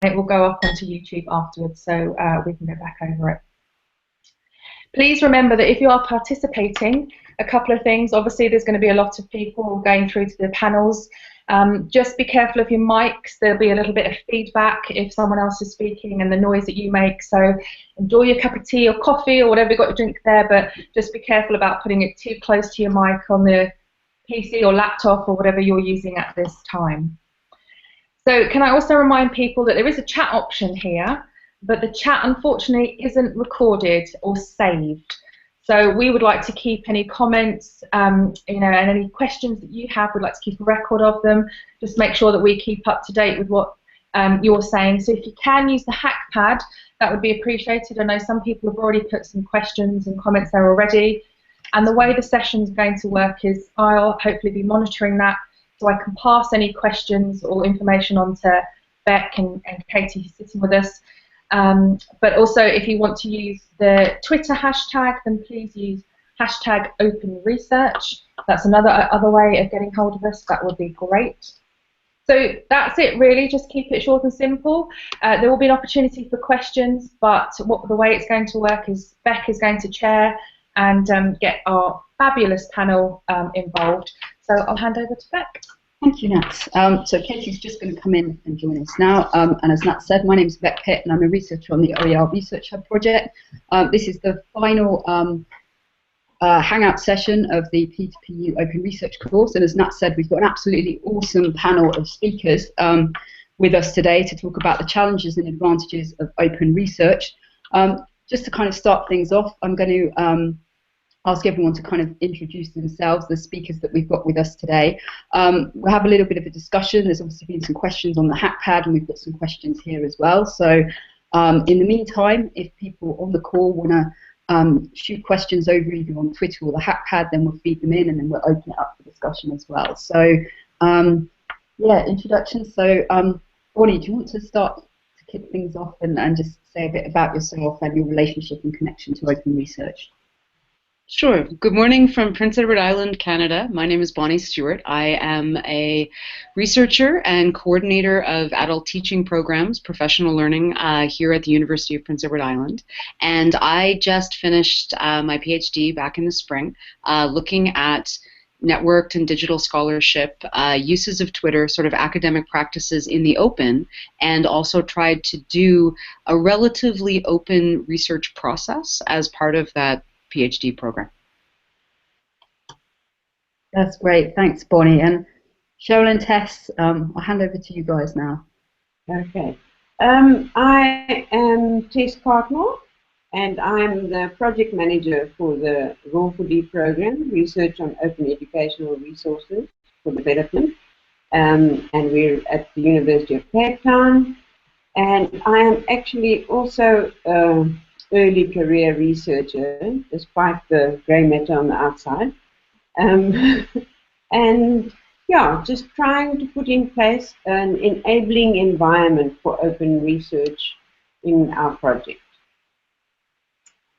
it will go up onto YouTube afterwards, so we can go back over it. Please remember that if you are participating, a couple of things. Obviously, there's going to be a lot of people going through to the panels. Just be careful of your mics. There'll be a little bit of feedback if someone else is speaking and the noise that you make. So enjoy your cup of tea or coffee or whatever you've got to drink there, but just be careful about putting it too close to your mic on the PC or laptop or whatever you're using at this time. So can I also remind people that there is a chat option here, but the chat unfortunately isn't recorded or saved. So we would like to keep any comments, and any questions that you have, we'd like to keep a record of them. Just make sure that we keep up to date with what you're saying. So if you can use the HackPad, that would be appreciated. I know some people have already put some questions and comments there already. And the way the session's going to work is I'll hopefully be monitoring that so I can pass any questions or information on to Beck and Katy who's sitting with us. But also if you want to use the Twitter hashtag, then please use hashtag #OpenResearch. That's other way of getting hold of us. That would be great. So that's it really, just keep it short and simple. There will be an opportunity for questions, but the way it's going to work is Beck is going to chair and get our fabulous panel involved. So I'll hand over to Beck. Thank you, Nat. So Katy's just going to come in and join us now. And as Nat said, my name is Beck Pitt and I'm a researcher on the OER Research Hub project. This is the final hangout session of the P2PU Open Research course. And as Nat said, we've got an absolutely awesome panel of speakers with us today to talk about the challenges and advantages of open research. Just to kind of start things off, I'm going to ask everyone to kind of introduce themselves, the speakers that we've got with us today. We'll have a little bit of a discussion. There's obviously been some questions on the HackPad, and we've got some questions here as well. So in the meantime, if people on the call want to shoot questions over either on Twitter or the HackPad, then we'll feed them in, and then we'll open it up for discussion as well. So yeah, introduction. So Bonnie, do you want to start to kick things off and just say a bit about yourself and your relationship and connection to open research? Sure. Good morning from Prince Edward Island, Canada. My name is Bonnie Stewart. I am a researcher and coordinator of adult teaching programs, professional learning here at the University of Prince Edward Island. And I just finished my PhD back in the spring, looking at networked and digital scholarship, uses of Twitter, sort of academic practices in the open, and also tried to do a relatively open research process as part of that PhD program. That's great. Thanks, Bonnie. And Cheryl and Tess, I'll hand over to you guys now. Okay. I am Tess Cartmill, and I'm the project manager for the RAW4D program, Research on Open Educational Resources for Development. And we're at the University of Cape Town. And I am actually also early career researcher, despite the grey matter on the outside. And yeah, just trying to put in place an enabling environment for open research in our project.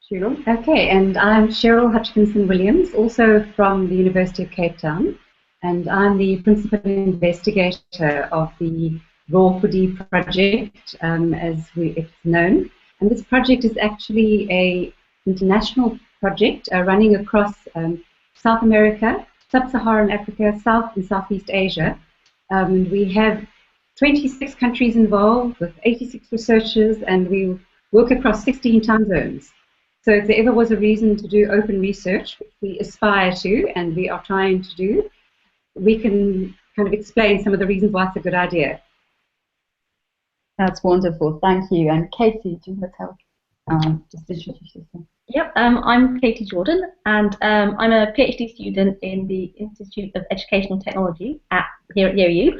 Cheryl? Okay, and I'm Cheryl Hodgkinson-Williams, also from the University of Cape Town, and I'm the principal investigator of the RAW4D project, as it's known. And this project is actually an international project running across South America, Sub-Saharan Africa, South and Southeast Asia. We have 26 countries involved with 86 researchers, and we work across 16 time zones. So if there ever was a reason to do open research, which we aspire to and we are trying to do, we can kind of explain some of the reasons why it's a good idea. That's wonderful, thank you. And Katy, do you want to tell, just introduce yourself? Yep, I'm Katy Jordan, and I'm a PhD student in the Institute of Educational Technology here at UPEI.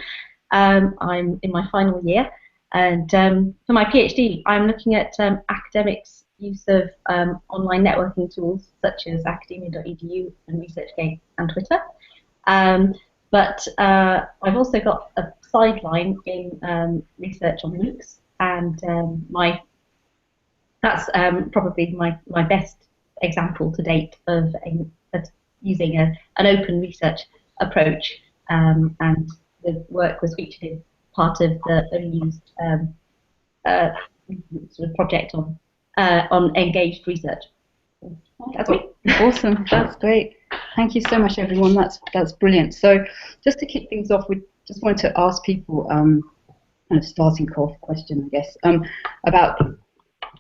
I'm in my final year, and for my PhD, I'm looking at academics' use of online networking tools such as academia.edu and ResearchGate and Twitter. But I've also got a sideline in research on MOOCs, and that's probably my best example to date of using an open research approach, and the work was featured as part of the only used sort of project on engaged research. That's me. Awesome, that's great. Thank you so much, everyone. That's brilliant. So, just to kick things off, we just wanted to ask people kind of starting off question, I guess, about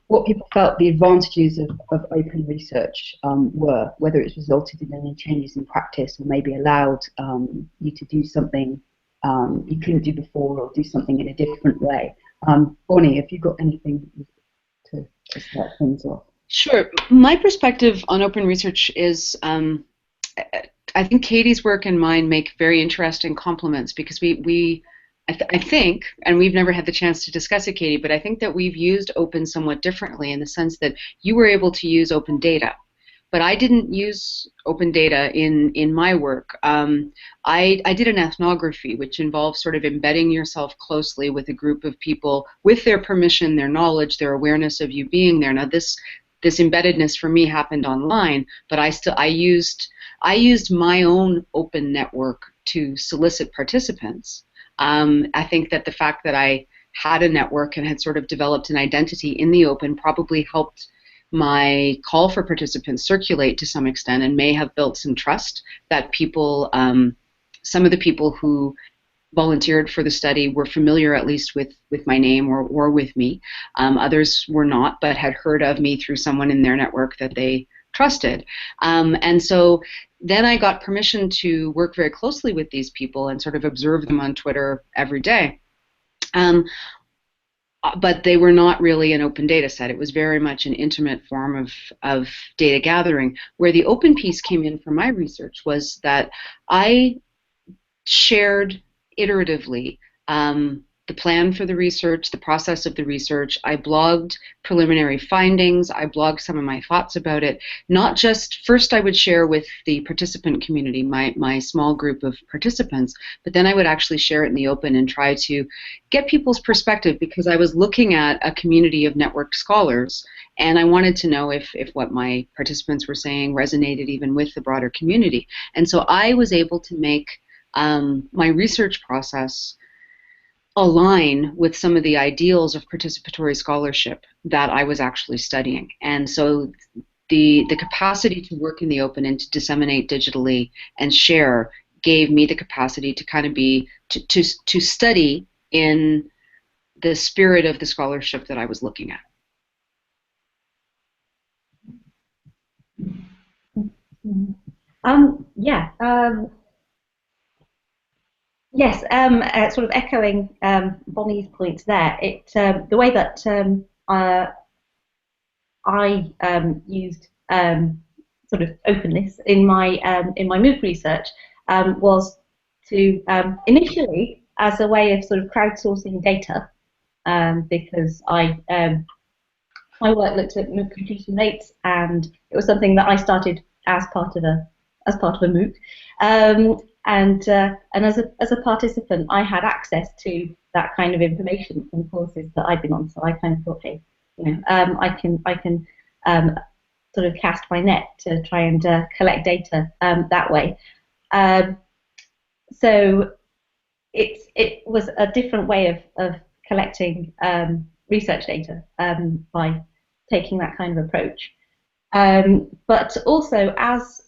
what people felt the advantages of open research were, whether it's resulted in any changes in practice or maybe allowed you to do something you couldn't do before or do something in a different way. Bonnie, have you got anything to start things off? Sure. My perspective on open research is I think Katy's work and mine make very interesting complements because I think, and we've never had the chance to discuss it, Katy, but I think that we've used open somewhat differently in the sense that you were able to use open data, but I didn't use open data in my work. I did an ethnography, which involves sort of embedding yourself closely with a group of people with their permission, their knowledge, their awareness of you being there. Now this embeddedness for me happened online, but I used my own open network to solicit participants. I think that the fact that I had a network and had sort of developed an identity in the open probably helped my call for participants circulate to some extent and may have built some trust that people, some of the people who volunteered for the study were familiar at least with my name or with me. Others were not, but had heard of me through someone in their network that they trusted. And so then I got permission to work very closely with these people and sort of observe them on Twitter every day. But they were not really an open data set. It was very much an intimate form of data gathering. Where the open piece came in for my research was that I shared iteratively the plan for the research, the process of the research. I blogged preliminary findings. I blogged some of my thoughts about it. Not just, first I would share with the participant community, my small group of participants, but then I would actually share it in the open and try to get people's perspective because I was looking at a community of networked scholars and I wanted to know if what my participants were saying resonated even with the broader community. And so I was able to make my research process align with some of the ideals of participatory scholarship that I was actually studying. And so the capacity to work in the open and to disseminate digitally and share gave me the capacity to kind of to study in the spirit of the scholarship that I was looking at. Yes, sort of echoing Bonnie's points there. The way that I used sort of openness in my MOOC research was to initially as a way of sort of crowdsourcing data, because my work looked at MOOC completion rates, and it was something that I started as part of a MOOC. And as a participant, I had access to that kind of information from courses that I'd been on. So I kind of thought, hey, I can sort of cast my net to try and collect data that way. So it was a different way of collecting research data by taking that kind of approach. But also as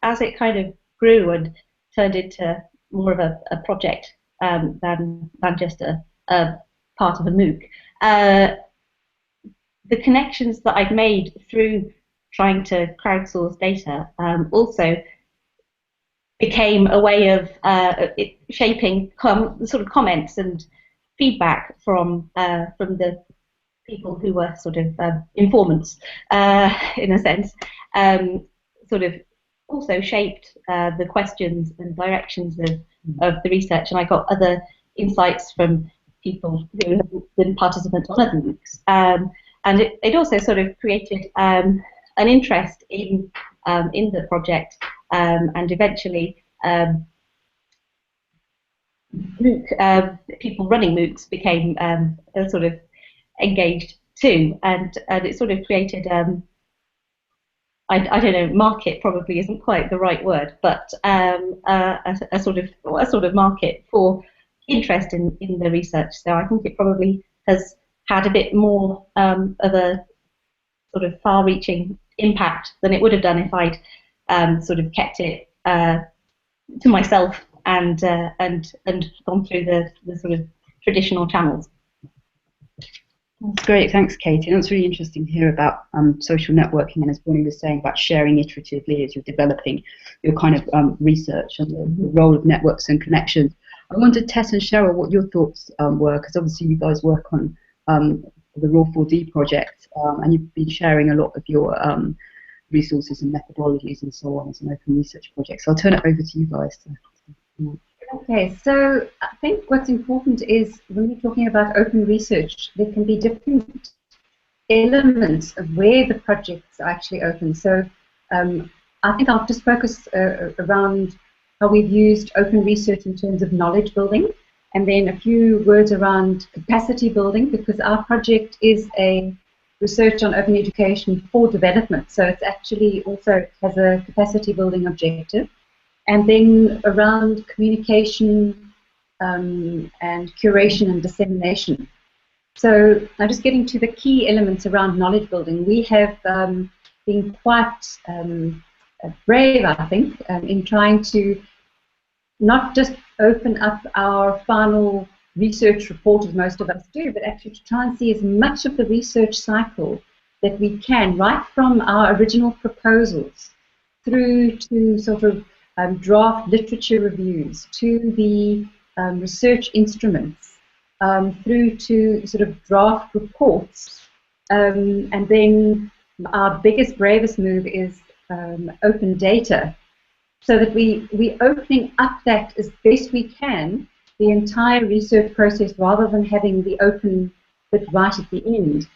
it kind of grew and turned into more of a project than just a part of a MOOC. The connections that I've made through trying to crowdsource data also became a way of shaping sort of comments and feedback from the people who were sort of informants, in a sense, sort of also shaped the questions and directions of the research, and I got other insights from people who have been participants on other MOOCs. And it also sort of created an interest in the project, and eventually people running MOOCs became sort of engaged too, and it sort of created I don't know, market probably isn't quite the right word, but a sort of market for interest in the research. So I think it probably has had a bit more of a sort of far-reaching impact than it would have done if I'd sort of kept it to myself and gone through the sort of traditional channels. That's great, thanks, Katie. That's really interesting to hear about social networking, and as Bonnie was saying, about sharing iteratively as you're developing your kind of research and the role of networks and connections. I wondered, Tess and Cheryl, what your thoughts were, because obviously you guys work on the Raw4D project, and you've been sharing a lot of your resources and methodologies and so on as an open research project. So I'll turn it over to you guys. Okay, so I think what's important is when we're talking about open research, there can be different elements of where the projects are actually open. So I think I'll just focus around how we've used open research in terms of knowledge building, and then a few words around capacity building, because our project is a research on open education for development. So it's actually also has a capacity building objective. And then around communication and curation and dissemination. So now just getting to the key elements around knowledge building, we have been quite brave, I think, in trying to not just open up our final research report, as most of us do, but actually to try and see as much of the research cycle that we can, right from our original proposals through to sort of draft literature reviews, to the research instruments, through to sort of draft reports, and then our biggest, bravest move is open data, so that we're opening up that as best we can, the entire research process, rather than having the open bit right at the end.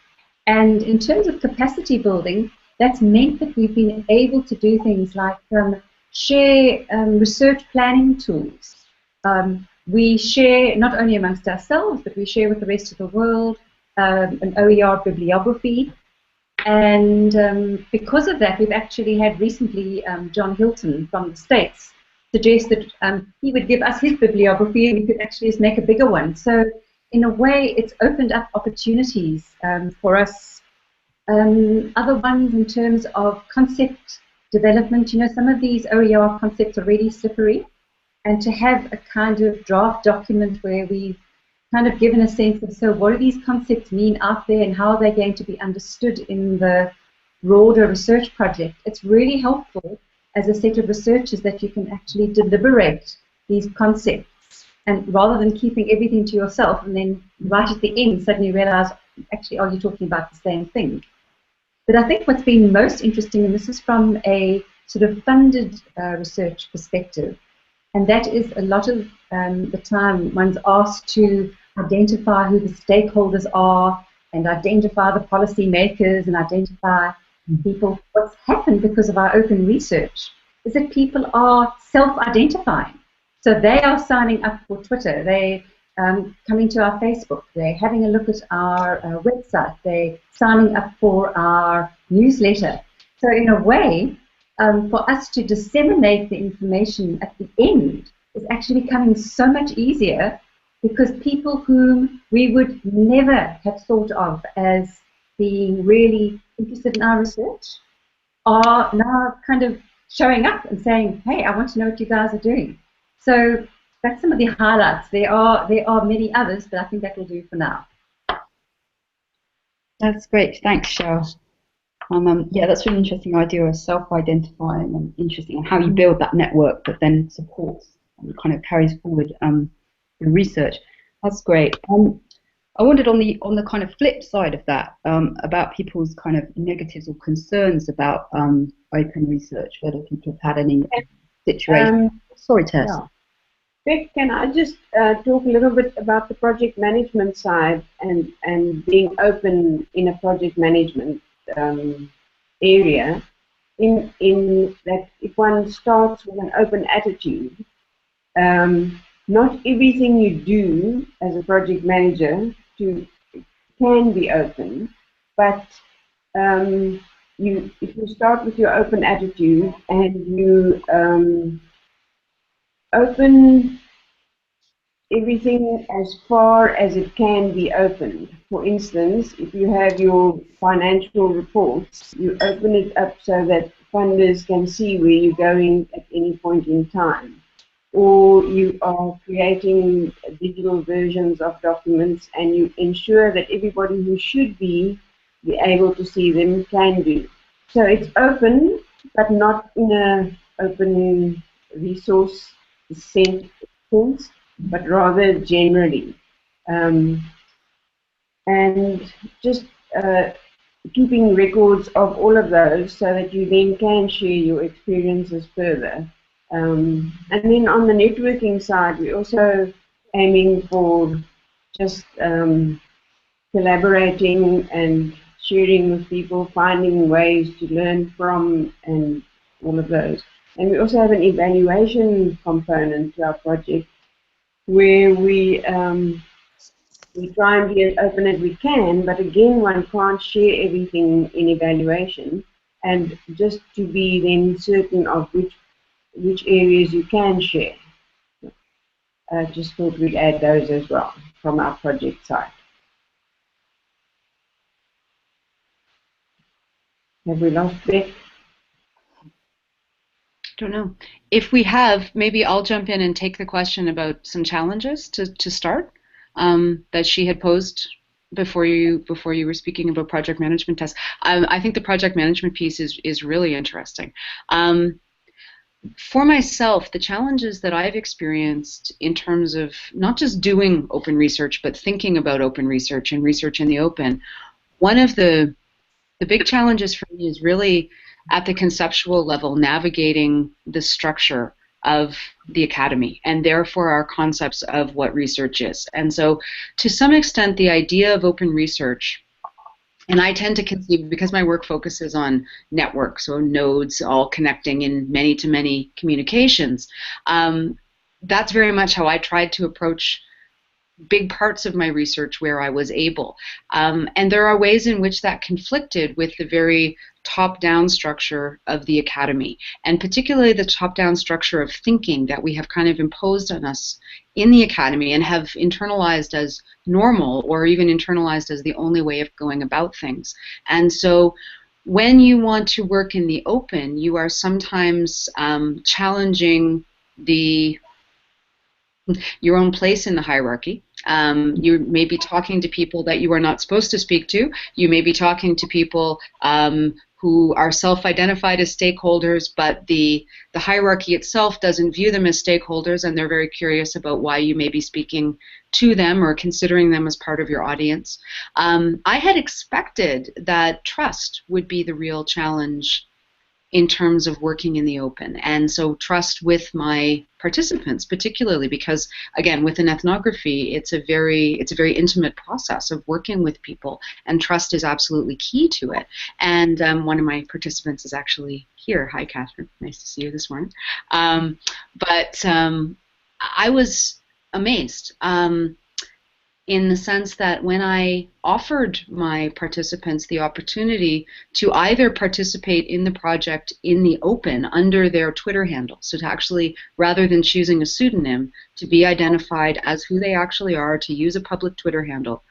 And in terms of capacity building, that's meant that we've been able to do things like share research planning tools. We share not only amongst ourselves, but we share with the rest of the world an OER bibliography. And because of that, we've actually had recently John Hilton from the States suggest that he would give us his bibliography and we could actually just make a bigger one. So in a way, it's opened up opportunities for us. Other ones in terms of concept development, you know, some of these OER concepts are really slippery, and to have a kind of draft document where we've kind of given a sense of, so what do these concepts mean out there and how are they going to be understood in the broader research project, it's really helpful as a set of researchers that you can actually deliberate these concepts, and rather than keeping everything to yourself and then right at the end suddenly realize, actually, are you talking about the same thing? But I think what's been most interesting, and this is from a sort of funded research perspective, and that is a lot of the time one's asked to identify who the stakeholders are and identify the policy makers and identify people. What's happened because of our open research is that people are self-identifying. So they are signing up for Twitter, they coming to our Facebook, they're having a look at our website, they're signing up for our newsletter. So in a way, for us to disseminate the information at the end is actually becoming so much easier, because people whom we would never have thought of as being really interested in our research are now kind of showing up and saying, hey, I want to know what you guys are doing. So that's some of the highlights. There are many others, but I think that will do for now. That's great. Thanks, Cheryl. Yeah, that's an interesting idea of self-identifying, and interesting, and how you build that network that then supports and kind of carries forward the research. That's great. I wondered on the kind of flip side of that, about people's kind of negatives or concerns about open research, whether people have had any situations. Sorry, Tess. Yeah. Beck, can I just talk a little bit about the project management side and being open in a project management area, in that if one starts with an open attitude, not everything you do as a project manager can be open, but if you start with your open attitude and you open everything as far as it can be opened. For instance, if you have your financial reports, you open it up so that funders can see where you're going at any point in time. Or you are creating digital versions of documents and you ensure that everybody who should be able to see them can do. So it's open, but not in an open resource sense, but rather generally. And just keeping records of all of those so that you then can share your experiences further. And then on the networking side, we're also aiming for just collaborating and sharing with people, finding ways to learn from, and all of those. And we also have an evaluation component to our project where we try and be as open as we can, but again, one can't share everything in evaluation, and just to be then certain of which areas you can share. I just thought we'd add those as well from our project side. Have we lost Beck? Don't know. If we have, maybe I'll jump in and take the question about some challenges to start that she had posed before you were speaking about project management, Tess. I think the project management piece is really interesting. For myself, the challenges that I've experienced in terms of not just doing open research, but thinking about open research and research in the open, one of the big challenges for me is really at the conceptual level, navigating the structure of the academy and therefore our concepts of what research is. And so to some extent, the idea of open research, and I tend to conceive, because my work focuses on networks or nodes all connecting in many-to-many communications, that's very much how I tried to approach big parts of my research where I was able. And there are ways in which that conflicted with the very top-down structure of the academy, and particularly the top-down structure of thinking that we have kind of imposed on us in the academy and have internalized as normal, or even internalized as the only way of going about things. And so when you want to work in the open, you are sometimes challenging your own place in the hierarchy. You may be talking to people that you are not supposed to speak to. You may be talking to people who are self-identified as stakeholders, but the hierarchy itself doesn't view them as stakeholders, and they're very curious about why you may be speaking to them or considering them as part of your audience. I had expected that trust would be the real challenge in terms of working in the open, and so trust with my participants, particularly because, again, with an ethnography, it's a very intimate process of working with people, and trust is absolutely key to it. And one of my participants is actually here. Hi, Catherine. Nice to see you this morning. But I was amazed. In the sense that when I offered my participants the opportunity to either participate in the project in the open under their Twitter handle, so to actually, rather than choosing a pseudonym, to be identified as who they actually are, to use a public Twitter handle,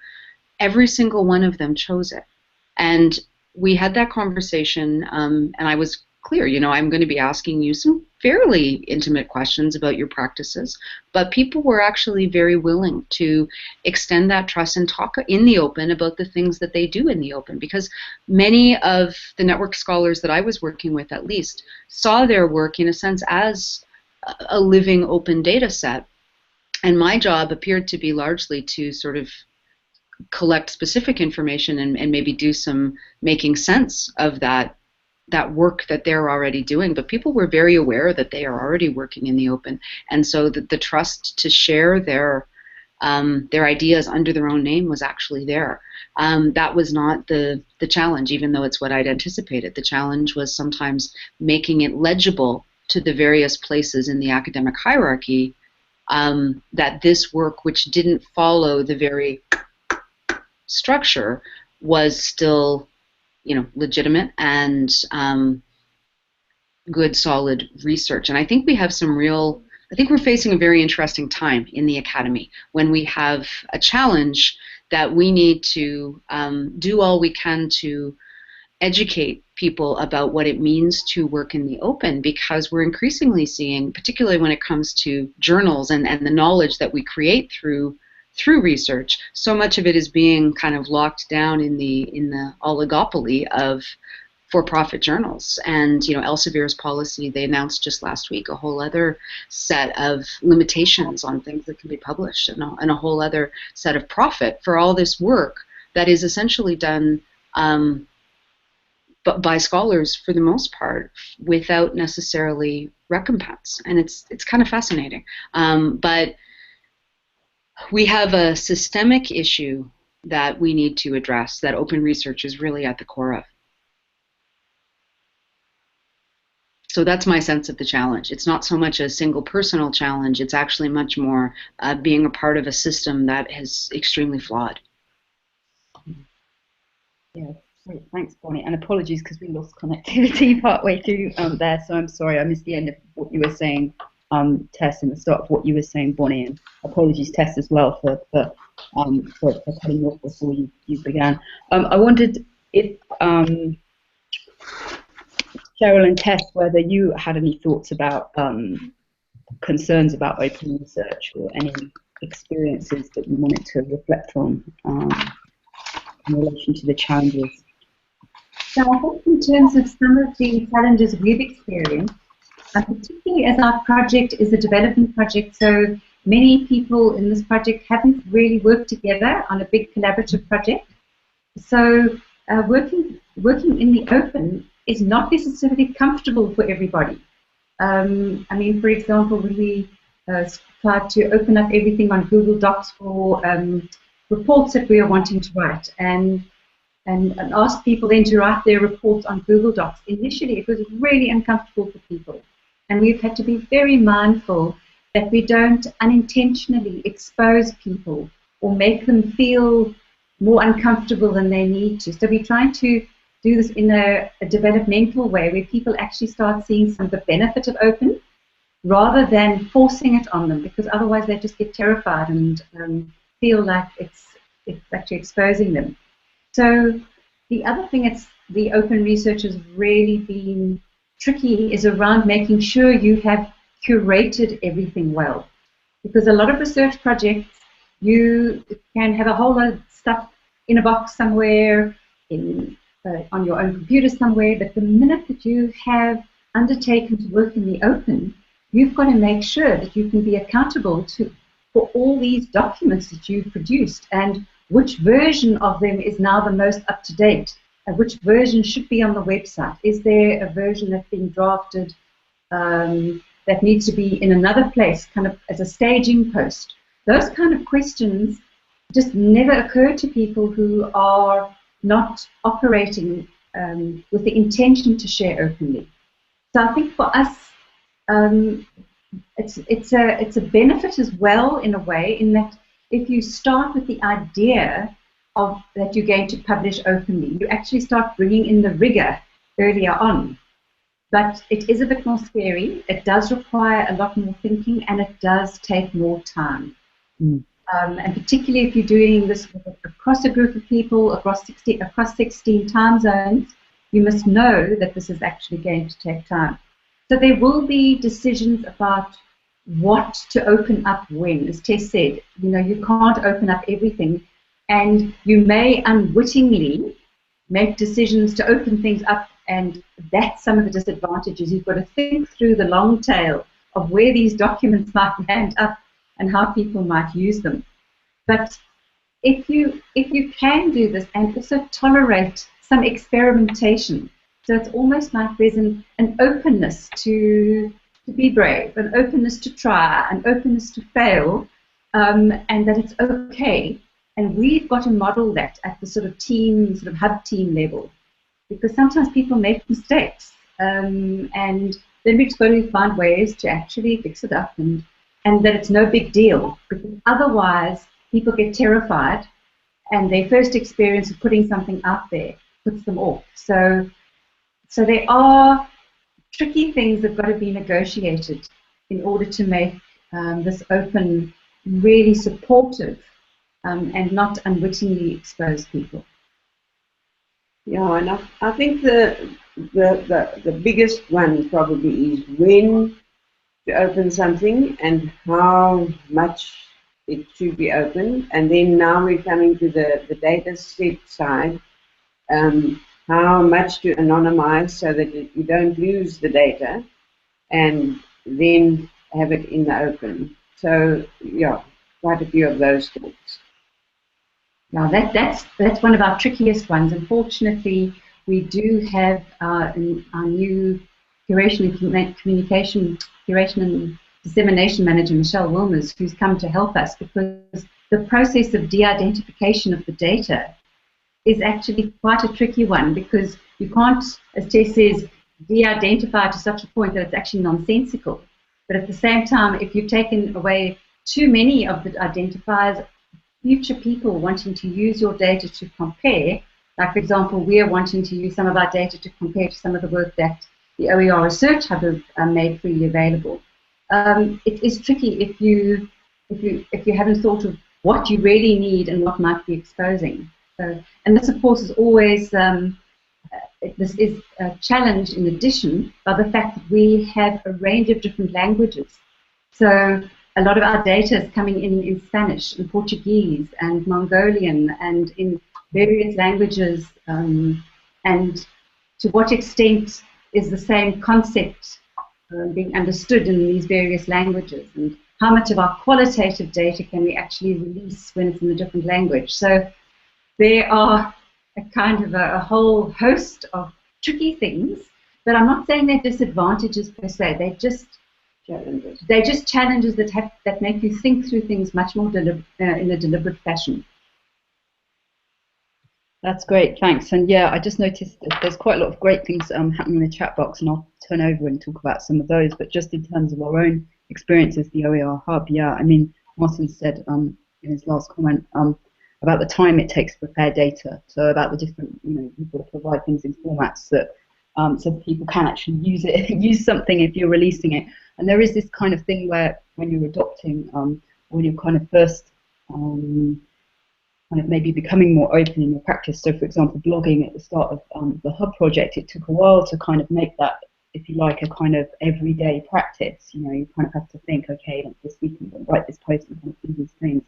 every single one of them chose it. And we had that conversation, and I was clear, I'm going to be asking you some fairly intimate questions about your practices, but people were actually very willing to extend that trust and talk in the open about the things that they do in the open, because many of the network scholars that I was working with, at least, saw their work in a sense as a living open data set, and my job appeared to be largely to sort of collect specific information and maybe do some making sense of that work that they're already doing. But people were very aware that they are already working in the open, and so the trust to share their ideas under their own name was actually there. That was not the challenge, even though it's what I'd anticipated. The challenge was sometimes making it legible to the various places in the academic hierarchy that this work, which didn't follow the very structure, was still legitimate and good, solid research. And I think we have some real I think we're facing a very interesting time in the academy when we have a challenge that we need to do all we can to educate people about what it means to work in the open, because we're increasingly seeing, particularly when it comes to journals and the knowledge that we create through research, so much of it is being kind of locked down in the oligopoly of for-profit journals. And Elsevier's policy, they announced just last week a whole other set of limitations on things that can be published, and a whole other set of profit for all this work that is essentially done but by scholars for the most part without necessarily recompense. And it's kind of fascinating. But we have a systemic issue that we need to address that open research is really at the core of. So that's my sense of the challenge. It's not so much a single personal challenge, it's actually much more being a part of a system that is extremely flawed. Yeah, great. Thanks, Bonnie. And apologies because we lost connectivity partway through there, so I'm sorry I missed the end of what you were saying, Tess, and the start of what you were saying, Bonnie. And apologies, Tess, as well for cutting off before you began. I wondered if Cheryl and Tess, whether you had any thoughts about concerns about open research or any experiences that you wanted to reflect on in relation to the challenges. So I think in terms of some of the challenges we've experienced, particularly as our project is a development project, so many people in this project haven't really worked together on a big collaborative project. So working in the open is not necessarily comfortable for everybody. I mean, for example, when we tried to open up everything on Google Docs for reports that we are wanting to write, and ask people then to write their reports on Google Docs, initially it was really uncomfortable for people. And we've had to be very mindful that we don't unintentionally expose people or make them feel more uncomfortable than they need to. So we're trying to do this in a developmental way where people actually start seeing some of the benefit of open rather than forcing it on them, because otherwise they just get terrified and feel like it's actually exposing them. So the other thing the open research has really been tricky is around making sure you have curated everything well. Because a lot of research projects, you can have a whole lot of stuff in a box somewhere, on your own computer somewhere, but the minute that you have undertaken to work in the open, you've got to make sure that you can be accountable for all these documents that you've produced and which version of them is now the most up-to-date, and which version should be on the website. Is there a version that's being drafted that needs to be in another place, kind of as a staging post? Those kind of questions just never occur to people who are not operating with the intention to share openly. So I think for us, it's a benefit as well in a way, in that if you start with the idea of that you're going to publish openly, you actually start bringing in the rigor earlier on. But it is a bit more scary. It does require a lot more thinking, and it does take more time. And particularly if you're doing this across a group of people, across 16 time zones, you must know that this is actually going to take time. So there will be decisions about what to open up when. As Tess said, you can't open up everything, and you may unwittingly make decisions to open things up, and that's some of the disadvantages. You've got to think through the long tail of where these documents might land up and how people might use them. But if you can do this and also tolerate some experimentation, so it's almost like there's an openness to be brave, an openness to try, an openness to fail, and that it's okay. And we've got to model that at the sort of hub team level, because sometimes people make mistakes, and then we've got to find ways to actually fix it up, and that it's no big deal, because otherwise people get terrified, and their first experience of putting something out there puts them off. So there are tricky things that have got to be negotiated in order to make this open really supportive and not unwittingly expose people? Yeah, and I think the biggest one probably is when to open something and how much it should be opened. And then now we're coming to the data set side, how much to anonymize so that you don't lose the data, and then have it in the open. So yeah, quite a few of those thoughts. Now that's one of our trickiest ones. Unfortunately, we do have our new curation and dissemination manager, Michelle Wilmers, who's come to help us, because the process of de-identification of the data is actually quite a tricky one, because you can't, as Tess says, de-identify to such a point that it's actually nonsensical. But at the same time, if you've taken away too many of the identifiers, future people wanting to use your data to compare, like for example, we are wanting to use some of our data to compare to some of the work that the OER Research Hub have made freely available. It is tricky if you haven't thought of what you really need and what might be exposing. So, and this, of course, is always this is a challenge in addition by the fact that we have a range of different languages. So a lot of our data is coming in Spanish and Portuguese and Mongolian and in various languages. And to what extent is the same concept being understood in these various languages? And how much of our qualitative data can we actually release when it's in a different language? So there are a kind of a whole host of tricky things, but I'm not saying they're disadvantages per se. They're just challenges that make you think through things much more in a deliberate fashion. That's great, thanks. And yeah, I just noticed that there's quite a lot of great things happening in the chat box, and I'll turn over and talk about some of those. But just in terms of our own experiences, the OER Hub, yeah, I mean, Martin said in his last comment about the time it takes to prepare data, so about the different, you've got to provide things in formats that so that people can actually use it, use something if you're releasing it. And there is this kind of thing where when you're adopting, when you're kind of first kind of maybe becoming more open in your practice. So for example, blogging at the start of the Hub project, it took a while to kind of make that, if you like, a kind of everyday practice. You kind of have to think, okay, this week I'm going to write this post and kind of do these things.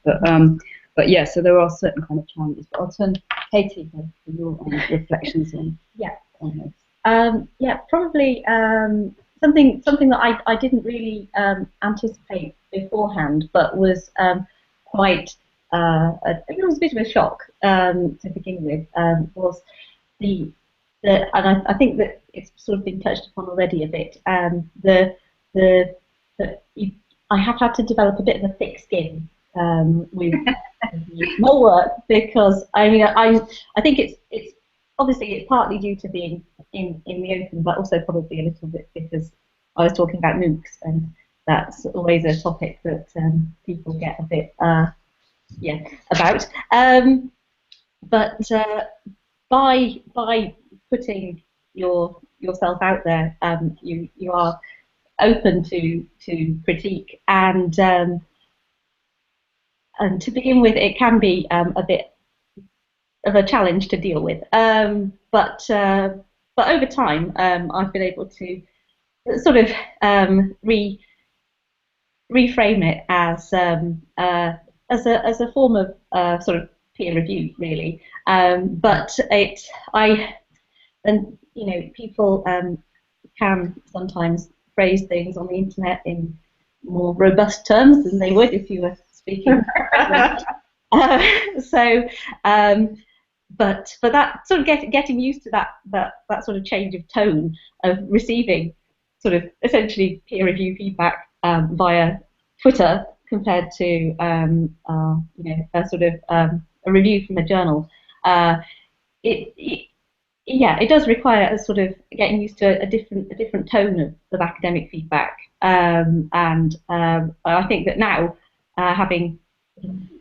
But yeah, so there are certain kind of challenges. But I'll turn Katy for your reflections on this. Yeah, probably something that I didn't really anticipate beforehand, but was quite it was a bit of a shock to begin with. Was and I think that it's sort of been touched upon already a bit. I have had to develop a bit of a thick skin with more work, because I think it's obviously it's partly due to being in the open, but also probably a little bit because I was talking about MOOCs, and that's always a topic that people get a bit about. But by putting yourself out there, you are open to critique, and to begin with, it can be a bit of a challenge to deal with. But over time, I've been able to sort of reframe it as a form of sort of peer review, really. But people can sometimes phrase things on the internet in more robust terms than they would if you were speaking. But that sort of getting used to that sort of change of tone of receiving sort of essentially peer review feedback via Twitter compared to a sort of a review from a journal, it does require a sort of getting used to a different tone of academic feedback, and I think that now, having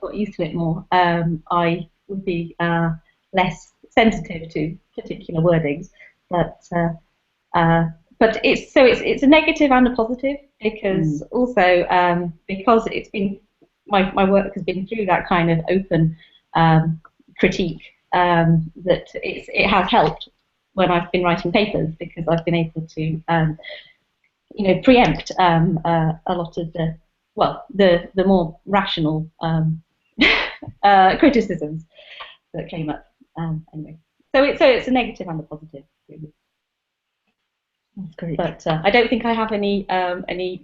got used to it more, I would be less sensitive to particular wordings, but but it's a negative and a positive, because also because it's been my work has been through that kind of open critique, that it has helped when I've been writing papers, because I've been able to preempt a lot of the more rational criticisms that came up. Anyway, so it's a negative and a positive, really. That's great. But I don't think I have any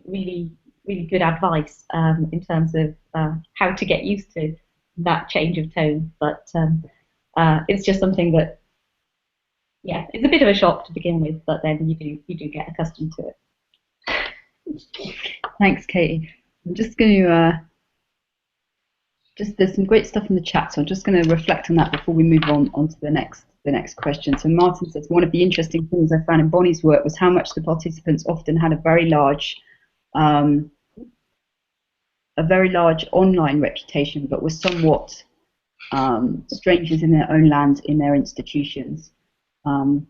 really good advice in terms of how to get used to that change of tone. But it's just something that, yeah, it's a bit of a shock to begin with, but then you do get accustomed to it. Thanks, Katie. I'm just going to there's some great stuff in the chat, so I'm just going to reflect on that before we move on to the next question. So Martin says, one of the interesting things I found in Bonnie's work was how much the participants often had a very large online reputation, but were somewhat strangers in their own land, in their institutions. And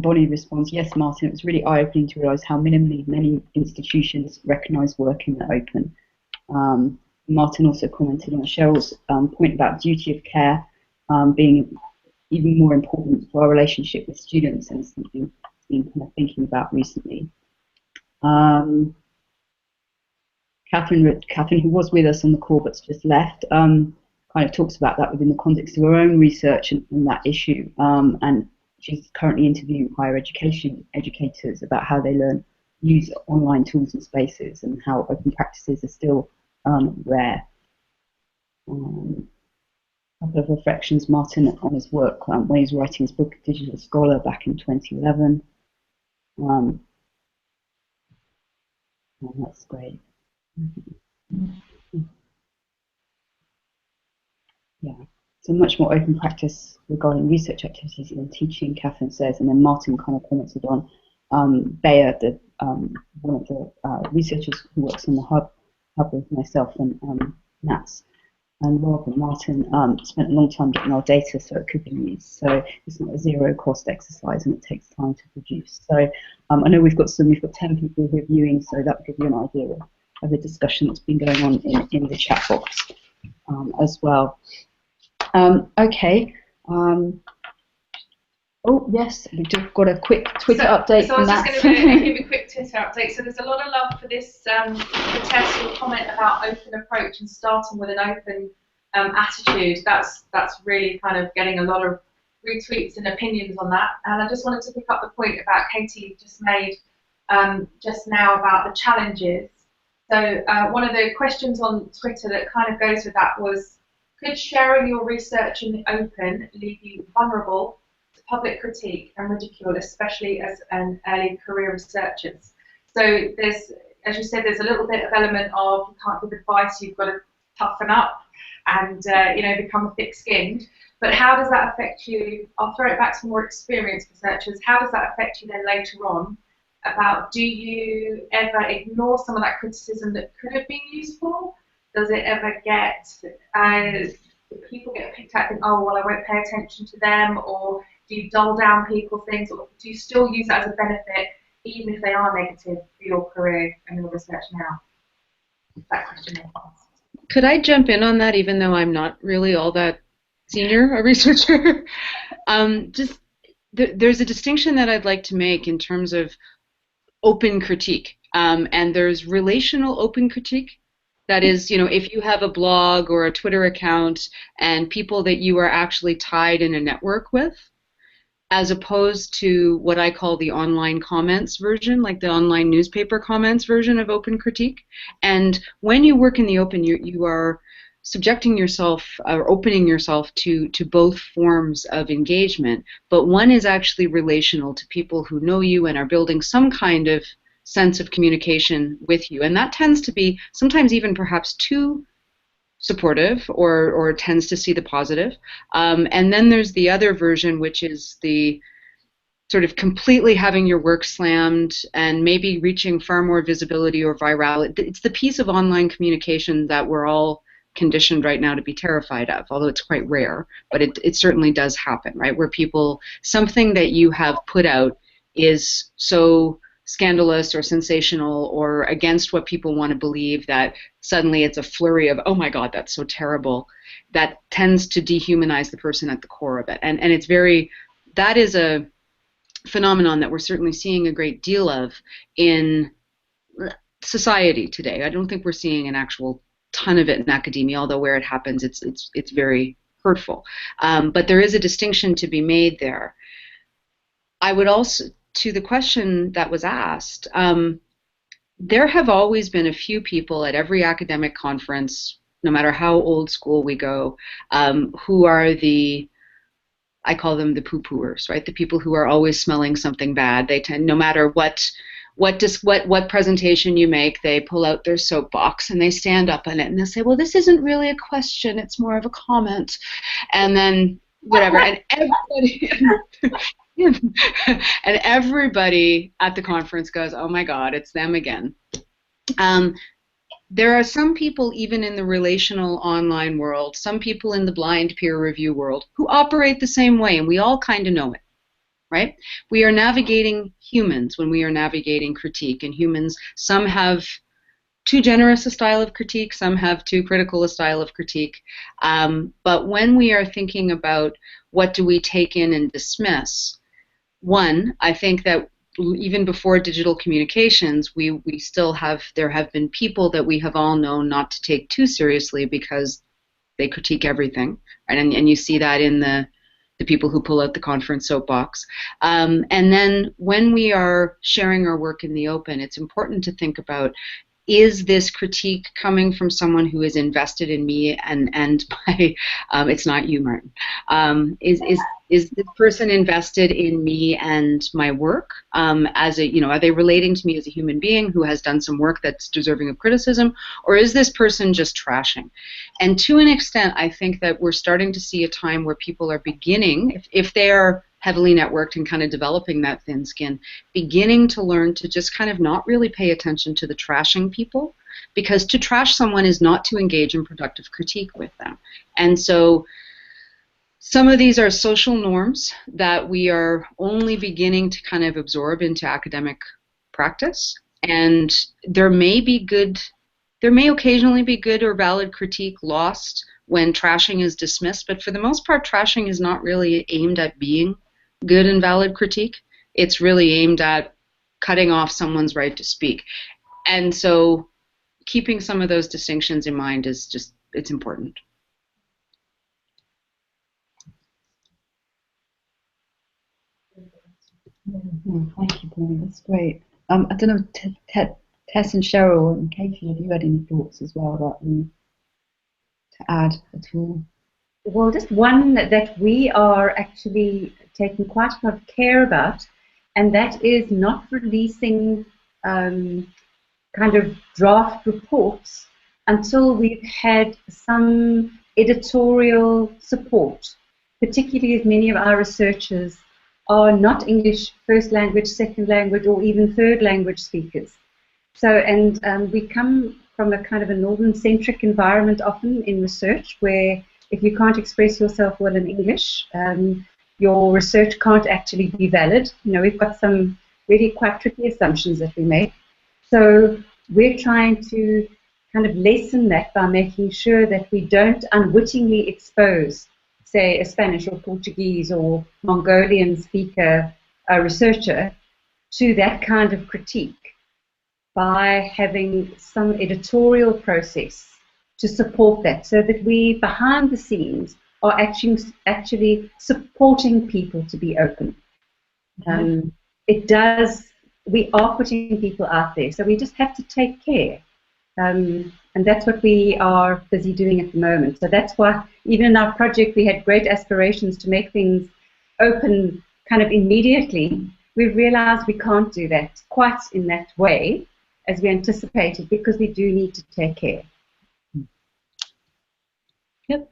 Bonnie responds, yes, Martin, it was really eye-opening to realise how minimally many institutions recognise work in the open. Martin also commented on Cheryl's point about duty of care being even more important for our relationship with students, and something I've been kind of thinking about recently. Catherine, who was with us on the call but's just left, kind of talks about that within the context of her own research and that issue, and she's currently interviewing higher education educators about how they use online tools and spaces, and how open practices are still rare. A couple of reflections, Martin, on his work when he was writing his book, Digital Scholar, back in 2011. Oh, that's great. Yeah, so much more open practice regarding research activities than teaching, Catherine says, and then Martin kind of commented on Bayer, one of the researchers who works on the hub with myself and Nats and Rob and Martin spent a long time getting our data so it could be used. So it's not a zero cost exercise, and it takes time to produce. So I know we've got 10 people who are viewing, so that will give you an idea of the discussion that's been going on in the chat box as well. Okay. Oh yes, we've just got a quick Twitter update. So I was just going to give a quick Twitter update. So there's a lot of love for this, for Tess, your comment about open approach and starting with an open attitude. That's really kind of getting a lot of retweets and opinions on that. And I just wanted to pick up the point about Katie just made just now about the challenges. So one of the questions on Twitter that kind of goes with that was, could sharing your research in the open leave you vulnerable to public critique and ridicule, especially as an early career researcher? So there's, as you said, there's a little bit of element of you can't give advice, you've got to toughen up and become thick-skinned. But how does that affect you? I'll throw it back to more experienced researchers. How does that affect you then later on? About, do you ever ignore some of that criticism that could have been useful? Does it ever get, people get picked out and think, oh, well, I won't pay attention to them? Or do you dull down people's things? Or do you still use that as a benefit, even if they are negative for your career and your research now? That question is asked. Could I jump in on that, even though I'm not really all that senior a researcher? There's a distinction that I'd like to make in terms of open critique, and there's relational open critique. That is, if you have a blog or a Twitter account and people that you are actually tied in a network with, as opposed to what I call the online comments version, like the online newspaper comments version of open critique. And when you work in the open, you are subjecting yourself or opening yourself to both forms of engagement, but one is actually relational to people who know you and are building some kind of sense of communication with you, and that tends to be sometimes even perhaps too supportive or tends to see the positive. And then there's the other version, which is the sort of completely having your work slammed and maybe reaching far more visibility or virality. It's the piece of online communication that we're all conditioned right now to be terrified of, although it's quite rare, but it certainly does happen, right? Where something that you have put out is so scandalous or sensational or against what people want to believe, that suddenly it's a flurry of, oh my God, that's so terrible, that tends to dehumanize the person at the core of it. And it's very, that is a phenomenon that we're certainly seeing a great deal of in society today. I don't think we're seeing an actual ton of it in academia, although where it happens, it's very hurtful. But there is a distinction to be made there. I would also, to the question that was asked, there have always been a few people at every academic conference, no matter how old school we go, who are the, I call them the poo-pooers, right? The people who are always smelling something bad. They tend, no matter what presentation you make, they pull out their soapbox and they stand up in it and they'll say, well, this isn't really a question, it's more of a comment. And then whatever, and everybody and everybody at the conference goes, oh my God, it's them again. There are some people, even in the relational online world, some people in the blind peer review world, who operate the same way, and we all kind of know it, right? We are navigating humans when we are navigating critique, and humans, some have too generous a style of critique, some have too critical a style of critique. But when we are thinking about what do we take in and dismiss, one, I think that even before digital communications, we still have, there have been people that we have all known not to take too seriously because they critique everything, right? And you see that in the people who pull out the conference soapbox. And then when we are sharing our work in the open, it's important to think about, is this critique coming from someone who is invested in me and by, it's not you, Martin, is this person invested in me and my work as a, are they relating to me as a human being who has done some work that's deserving of criticism, or is this person just trashing? And to an extent, I think that we're starting to see a time where people are beginning, if they are heavily networked and kind of developing that thin skin, beginning to learn to just kind of not really pay attention to the trashing people, because to trash someone is not to engage in productive critique with them. And so some of these are social norms that we are only beginning to kind of absorb into academic practice, and there may occasionally be good or valid critique lost when trashing is dismissed, but for the most part, trashing is not really aimed at being good and valid critique. It's really aimed at cutting off someone's right to speak. And so keeping some of those distinctions in mind is just, it's important. Thank you, Bonnie. That's great. I don't know, Tess and Cheryl and Katy, have you had any thoughts as well about them to add at all? Well, just one that we are actually taking quite a lot of care about, and that is not releasing kind of draft reports until we've had some editorial support, particularly as many of our researchers are not English first language, second language, or even third language speakers. So, and we come from a kind of a northern-centric environment often in research, where if you can't express yourself well in English, your research can't actually be valid. We've got some really quite tricky assumptions that we make. So we're trying to kind of lessen that by making sure that we don't unwittingly expose, say, a Spanish or Portuguese or Mongolian speaker, a researcher, to that kind of critique by having some editorial process to support that, so that we, behind the scenes, are actually supporting people to be open. We are putting people out there, so we just have to take care. And that's what we are busy doing at the moment. So that's why, even in our project, we had great aspirations to make things open kind of immediately. We've realized we can't do that quite in that way as we anticipated, because we do need to take care. Yep.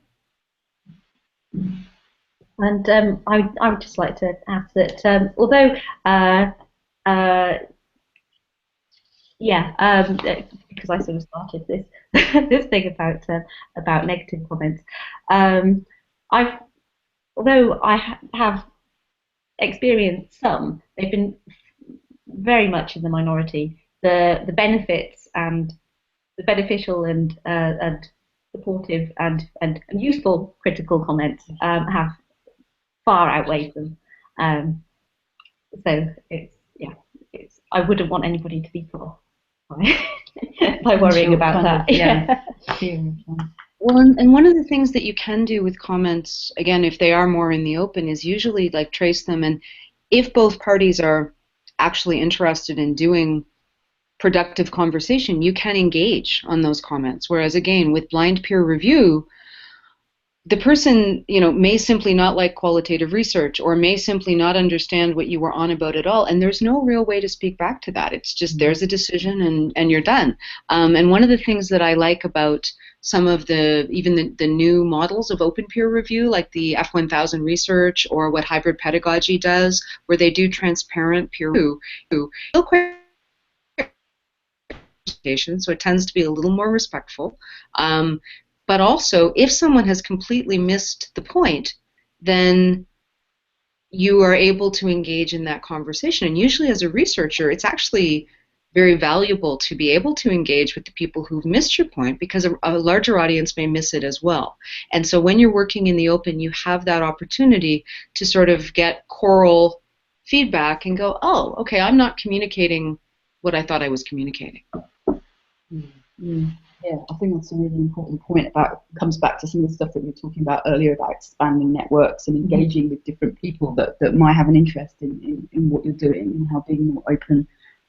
And I would just like to add that although because I sort of started this this thing about negative comments, although I have experienced some, they've been very much in the minority. The benefits and the beneficial and supportive and useful critical comments have far outweighed them. So I wouldn't want anybody to be put off by worrying about that. Yeah. Well, and one of the things that you can do with comments, again, if they are more in the open, is usually like trace them, and if both parties are actually interested in doing productive conversation, you can engage on those comments. Whereas again, with blind peer review, the person, may simply not like qualitative research, or may simply not understand what you were on about at all, and there's no real way to speak back to that. It's just there's a decision and you're done. And one of the things that I like about some of the new models of open peer review, like the F1000 research or what hybrid pedagogy does, where they do transparent peer review, still quite so it tends to be a little more respectful. But also, if someone has completely missed the point, then you are able to engage in that conversation. And usually as a researcher, it's actually very valuable to be able to engage with the people who've missed your point, because a larger audience may miss it as well. And so when you're working in the open, you have that opportunity to sort of get choral feedback and go, oh, okay, I'm not communicating what I thought I was communicating. Yeah, I think that's a really important point. Comes back to some of the stuff that we were talking about earlier about expanding networks and engaging with different people that might have an interest in what you're doing, and how being more open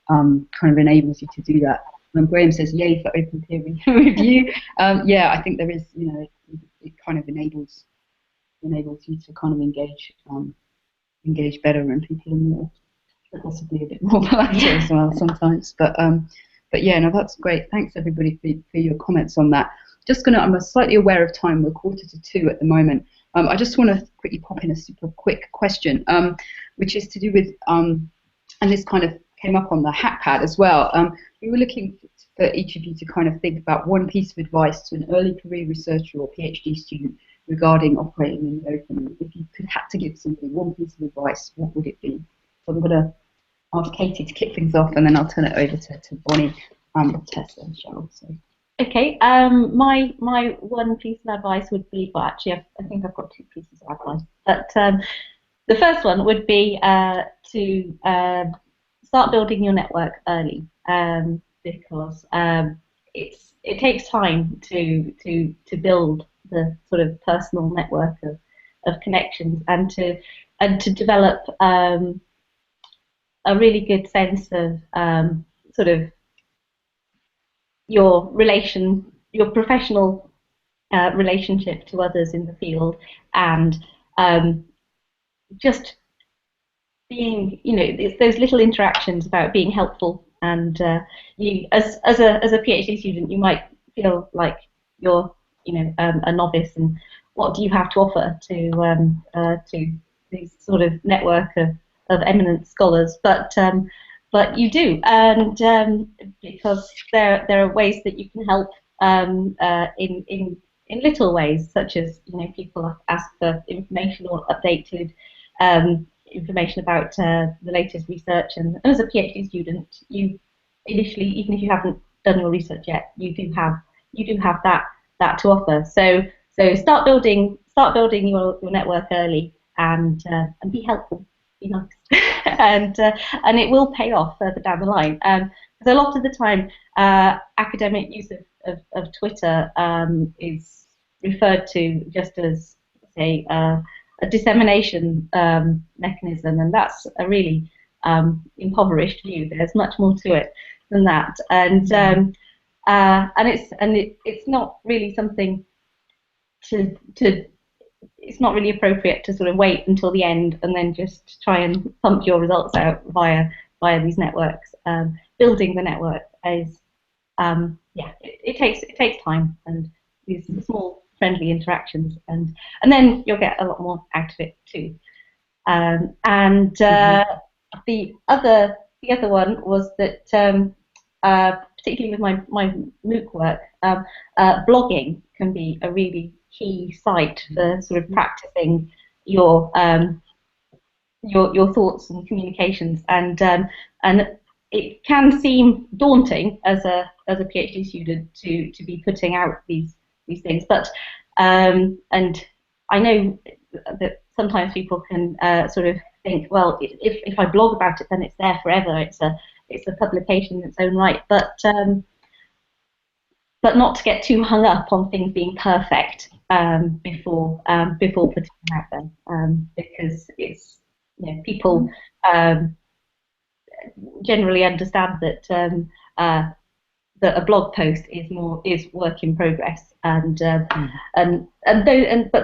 kind of enables you to do that. And Graham says, yay for open peer review. Yeah, I think there is, it kind of enables you to kind of engage better, and people are more, possibly a bit more polite as well sometimes. But yeah, no, that's great. Thanks everybody for your comments on that. I'm slightly aware of time. We're 1:45 at the moment. I just want to quickly pop in a super quick question, which is to do with, and this kind of came up on the HackPad as well. We were looking for each of you to kind of think about one piece of advice to an early career researcher or PhD student regarding operating in the open. If you had to give somebody one piece of advice, what would it be? So I'm going to ask Katy to kick things off, and then I'll turn it over to Bonnie, Tess, and Cheryl. So. Okay. My one piece of advice would be, well, actually, I think I've got two pieces of advice. But the first one would be to start building your network early, because it takes time to build the sort of personal network of connections, and to develop a really good sense of sort of your professional relationship to others in the field, and just being, it's those little interactions about being helpful. And you, as a PhD student, you might feel like you're, a novice, and what do you have to offer to this sort of network of eminent scholars? But you do, and because there are ways that you can help in little ways, such as people ask for information or updated information about the latest research, and as a PhD student, you initially, even if you haven't done your research yet, you do have that to offer. So start building your network early, and be helpful. Be nice, and it will pay off further down the line. Because a lot of the time, academic use of Twitter is referred to just as, say, a dissemination mechanism, and that's a really impoverished view. There's much more to it than that, and it's not really something to it's not really appropriate to sort of wait until the end and then just try and pump your results out via these networks. Building the network is, it takes time, and these small friendly interactions, and then you'll get a lot more out of it too. The other one was that, particularly with my MOOC work, blogging can be a really key site for sort of practicing your thoughts and communications, and and it can seem daunting as a PhD student to be putting out these things, but and I know that sometimes people can sort of think, well, if I blog about it, then it's there forever. It's a publication in its own right, but not to get too hung up on things being perfect before putting them out there, because it's, you know, people generally understand that that a blog post is work in progress, but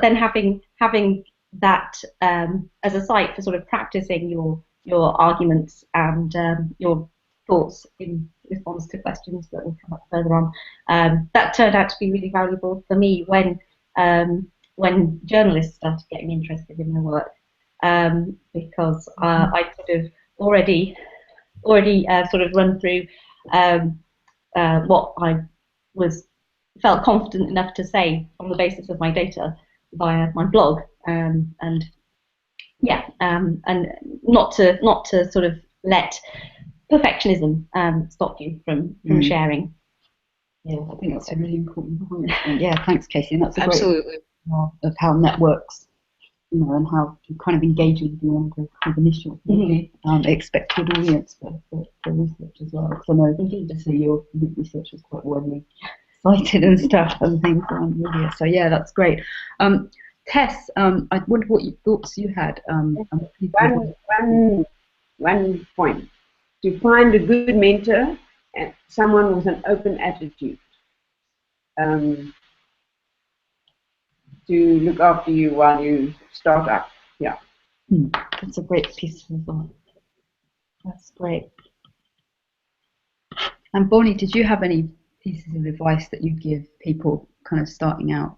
then having that as a site for sort of practicing your arguments and your thoughts in response to questions that will come up further on, that turned out to be really valuable for me when journalists started getting interested in my work, because I sort of already sort of run through what I felt confident enough to say on the basis of my data via my blog, and not to sort of let perfectionism stop you from sharing. Yeah, I think that's a really important point. And yeah, thanks, Katy. And that's a Absolutely. great of how networks, you know, and how you kind of engage with beyond the kind of initial expected audience for research as well. Because I know, to see your research is quite widely cited and stuff and things on media. So yeah, that's great. Tess, I wonder what thoughts you had. One point: to find a good mentor and someone with an open attitude, to look after you while you start up. Yeah. That's a great piece of advice. That's great. And Bonnie, did you have any pieces of advice that you give people kind of starting out?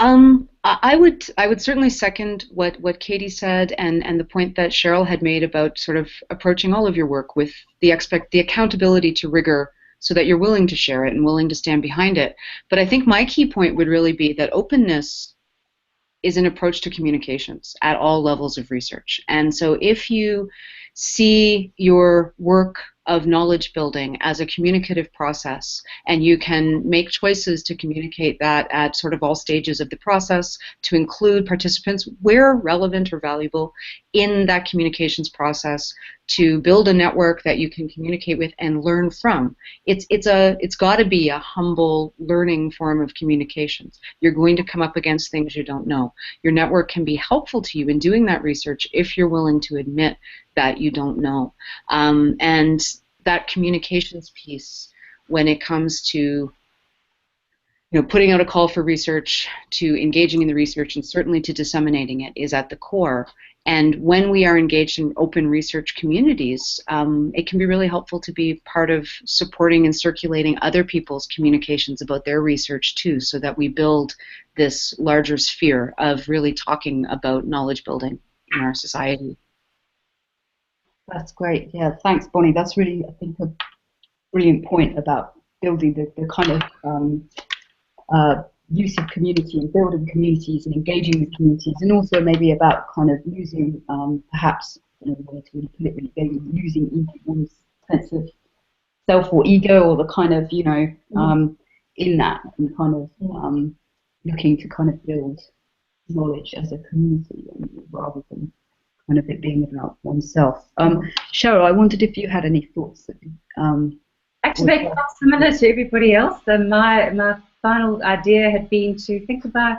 I would certainly second what Katy said, and the point that Cheryl had made about sort of approaching all of your work with the accountability to rigor, so that you're willing to share it and willing to stand behind it. But I think my key point would really be that openness is an approach to communications at all levels of research. And so if you see your work of knowledge building as a communicative process, and you can make choices to communicate that at sort of all stages of the process, to include participants where relevant or valuable in that communications process, to build a network that you can communicate with and learn from. It's got to be a humble learning form of communications. You're going to come up against things you don't know. Your network can be helpful to you in doing that research if you're willing to admit that you don't know. And that communications piece, when it comes to putting out a call for research, to engaging in the research, and certainly to disseminating it, is at the core. And when we are engaged in open research communities, it can be really helpful to be part of supporting and circulating other people's communications about their research too, so that we build this larger sphere of really talking about knowledge building in our society. That's great. Yeah, thanks, Bonnie. That's really, I think, a brilliant point about building the kind of use of community and building communities and engaging with communities, and also maybe about kind of using, perhaps, the way to really put it, really using one's sense of self or ego, or the kind of, in that, and kind of looking to kind of build knowledge as a community, rather than kind of it being about oneself. Cheryl, I wondered if you had any thoughts that actually they're quite similar to everybody else. My final idea had been to think about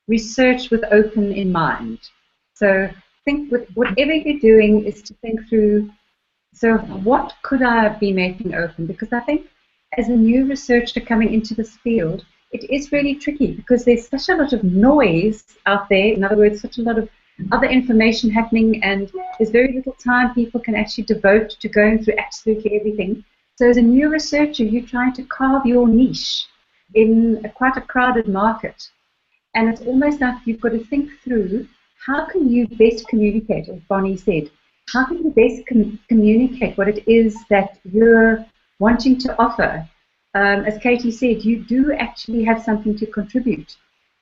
research with open in mind. So think with whatever you're doing is to think through, so what could I be making open? Because I think as a new researcher coming into this field, it is really tricky because there's such a lot of noise out there. In other words, such a lot of other information happening, and there's very little time people can actually devote to going through absolutely everything. So as a new researcher, you're trying to carve your niche in quite a crowded market. And it's almost like you've got to think through, how can you best communicate, as Bonnie said, how can you best communicate what it is that you're wanting to offer? As Katy said, you do actually have something to contribute.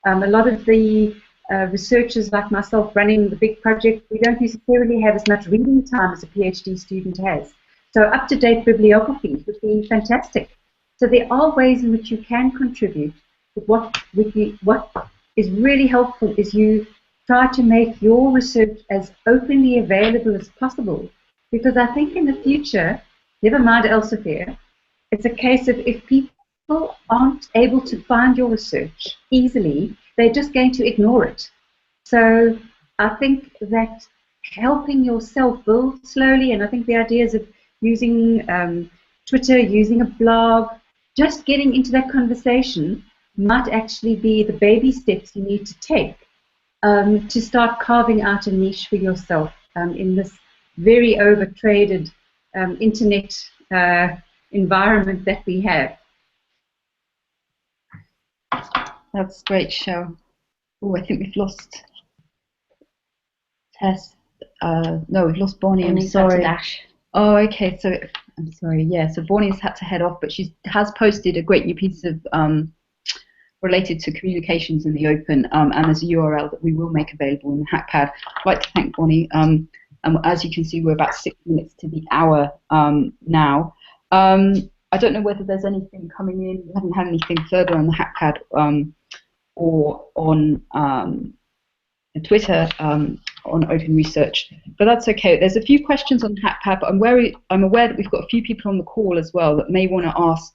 A lot of the researchers like myself running the big project, we don't necessarily have as much reading time as a PhD student has. So up-to-date bibliography would be fantastic. So there are ways in which you can contribute. But what is really helpful is you try to make your research as openly available as possible. Because I think in the future, never mind Elsevier, it's a case of if people aren't able to find your research easily, they're just going to ignore it. So I think that helping yourself build slowly, and I think the ideas of using Twitter, using a blog, just getting into that conversation might actually be the baby steps you need to take to start carving out a niche for yourself in this very over-traded internet environment that we have. That's great, Cheryl. Oh, I think we've lost Tess. No, we've lost Bonnie. I'm sorry. Oh, okay. So I'm sorry. Yeah. So Bonnie's had to head off, but she has posted a great new piece of related to communications in the open, and there's a URL that we will make available in the HackPad. I'd like to thank Bonnie. And as you can see, we're about 6 minutes to the hour now. I don't know whether there's anything coming in. We haven't had anything further on the HackPad or on Twitter on open research, but that's okay. There's a few questions on HackPad, but I'm aware that we've got a few people on the call as well that may want to ask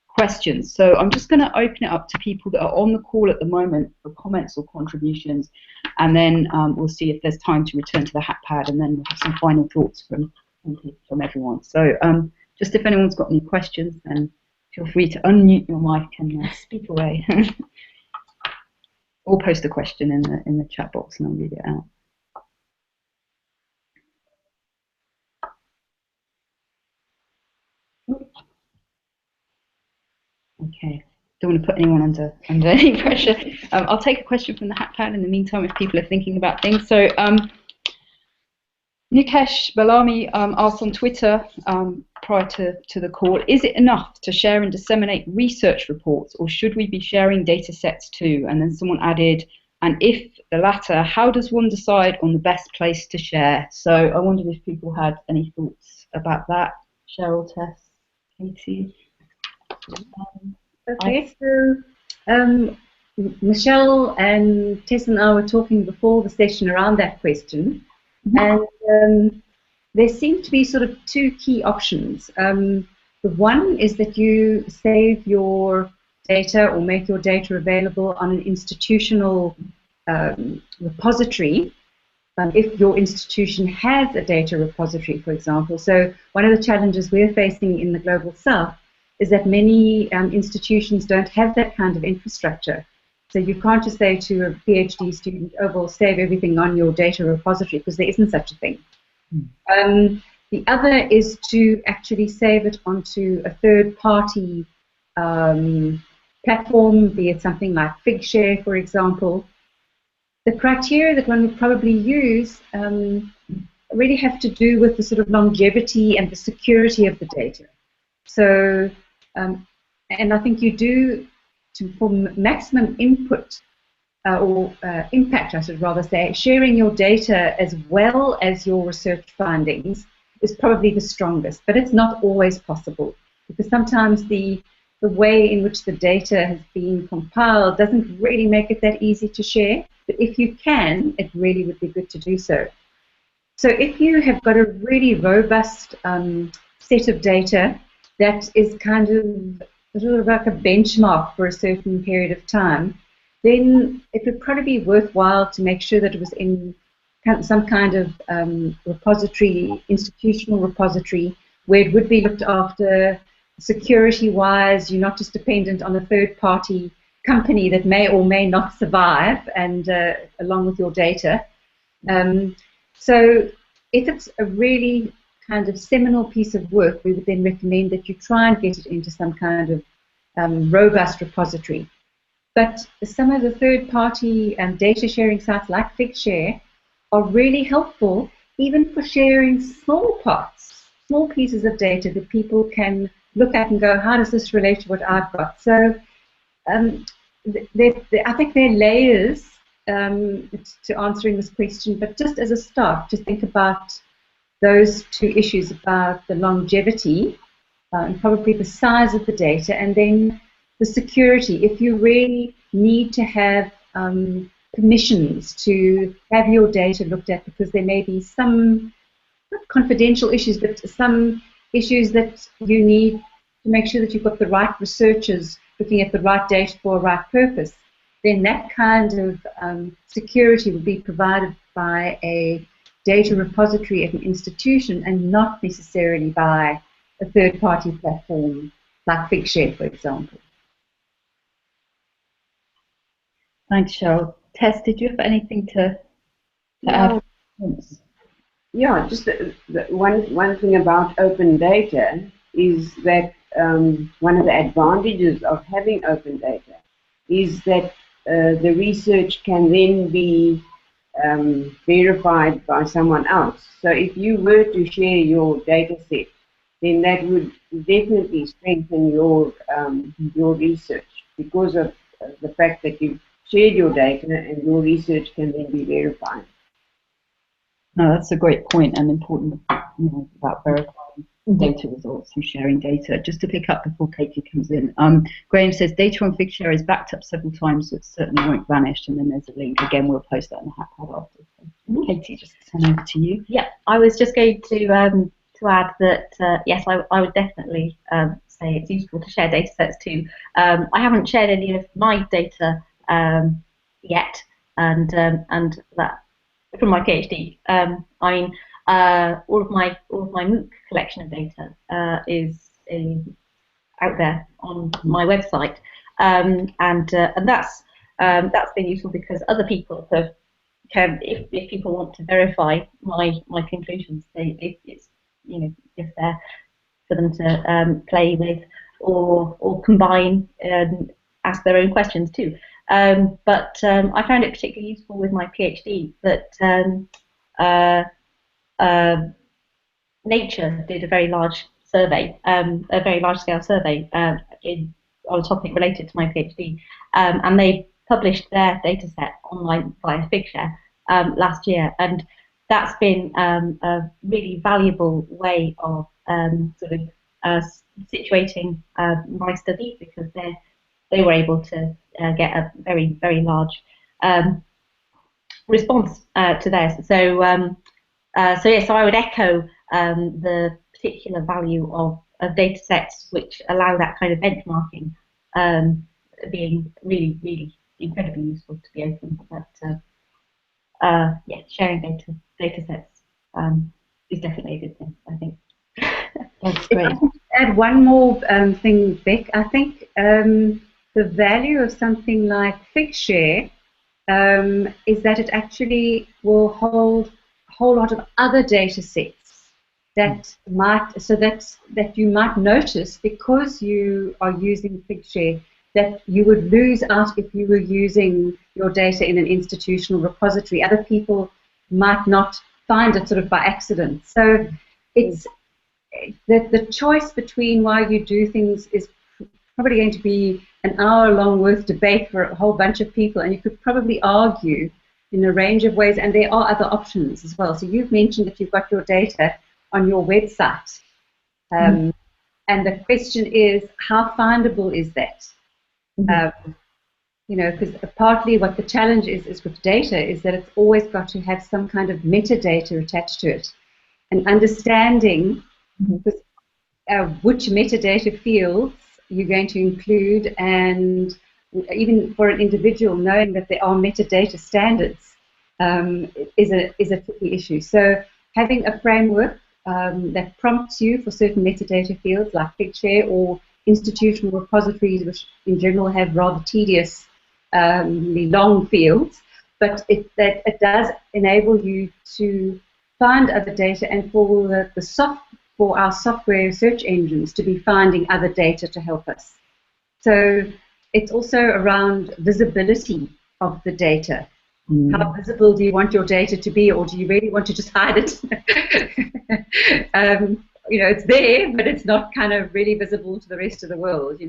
questions. So I'm just going to open it up to people that are on the call at the moment for comments or contributions, and then we'll see if there's time to return to the HackPad, and then we'll have some final thoughts from everyone. So just if anyone's got any questions, then feel free to unmute your mic and speak away. Or post a question in the chat box and I'll read it out. Okay, don't want to put anyone under any pressure. I'll take a question from the HackPad in the meantime if people are thinking about things. So Nikesh Balami asked on Twitter prior to the call, is it enough to share and disseminate research reports, or should we be sharing data sets too? And then someone added, and if the latter, how does one decide on the best place to share? So I wondered if people had any thoughts about that. Cheryl, Tess, Katy? Okay, so Michelle and Tess and I were talking before the session around that question. And there seem to be sort of two key options. The one is that you save your data or make your data available on an institutional repository, if your institution has a data repository, for example. So one of the challenges we're facing in the Global South is that many institutions don't have that kind of infrastructure. So you can't just say to a PhD student, oh, well, save everything on your data repository, because there isn't such a thing. The other is to actually save it onto a third-party platform, be it something like Figshare, for example. The criteria that one would probably use really have to do with the sort of longevity and the security of the data. So, and I think you do, for maximum input or impact, I should rather say, sharing your data as well as your research findings is probably the strongest, but it's not always possible, because sometimes the way in which the data has been compiled doesn't really make it that easy to share, but if you can, it really would be good to do so. So if you have got a really robust set of data that is kind of sort of like a benchmark for a certain period of time, then it would probably be worthwhile to make sure that it was in some kind of repository, institutional repository, where it would be looked after security-wise. You're not just dependent on a third-party company that may or may not survive, and along with your data. So if it's a really kind of seminal piece of work, we would then recommend that you try and get it into some kind of robust repository. But some of the third-party data sharing sites like Figshare are really helpful, even for sharing small parts, small pieces of data that people can look at and go, how does this relate to what I've got? So I think there are layers to answering this question, but just as a start, to think about those two issues about the longevity and probably the size of the data, and then the security. If you really need to have permissions to have your data looked at, because there may be some, not confidential issues, but some issues that you need to make sure that you've got the right researchers looking at the right data for a right purpose, then that kind of security will be provided by a data repository at an institution and not necessarily by a third-party platform like Figshare, for example. Thanks, Cheryl. Tess, did you have anything to add? Yeah, just one thing about open data is that one of the advantages of having open data is that the research can then be verified by someone else. So if you were to share your data set, then that would definitely strengthen your research, because of the fact that you've shared your data and your research can then be verified. No, that's a great point and important, about verifying data results through sharing data. Just to pick up before Katy comes in, Graham says data on Figshare is backed up several times, so it certainly won't vanish. And then there's a link. Again, we'll post that in the HackPad after. So, Katy, just turn over to you. Yeah, I was just going to add that yes, I would definitely say it's useful to share data sets too. I haven't shared any of my data yet, and that from my PhD. I mean, all of my MOOC collection of data is out there on my website, and that's been useful because other people if people want to verify my conclusions, it's just there for them to play with or combine and ask their own questions too. But I found it particularly useful with my PhD that Nature did a very large survey, a very large-scale survey on a topic related to my PhD, and they published their data set online via Figshare last year, and that's been a really valuable way of situating my study, because they were able to get a very, very large response to theirs. So yes, so I would echo the particular value of data sets which allow that kind of benchmarking being really, really incredibly useful to be open. But yeah, sharing data sets is definitely a good thing, I think. That's great. Add one more thing, Beck. I think the value of something like Figshare is that it actually will hold a whole lot of other data sets that that you might notice, because you are using Figshare, that you would lose out if you were using your data in an institutional repository. Other people might not find it sort of by accident. So it's the choice between why you do things is probably going to be an hour-long worth debate for a whole bunch of people, and you could probably argue in a range of ways, and there are other options as well. So you've mentioned that you've got your data on your website, and the question is, how findable is that? Because partly what the challenge is with data is that it's always got to have some kind of metadata attached to it, and understanding which metadata fields you're going to include, and even for an individual, knowing that there are metadata standards is a tricky issue. So having a framework that prompts you for certain metadata fields like Figshare or institutional repositories, which in general have rather tedious, long fields, but it does enable you to find other data, and for our software search engines to be finding other data to help us. So it's also around visibility of the data. How visible do you want your data to be, or do you really want to just hide it? It's there, but it's not kind of really visible to the rest of the world,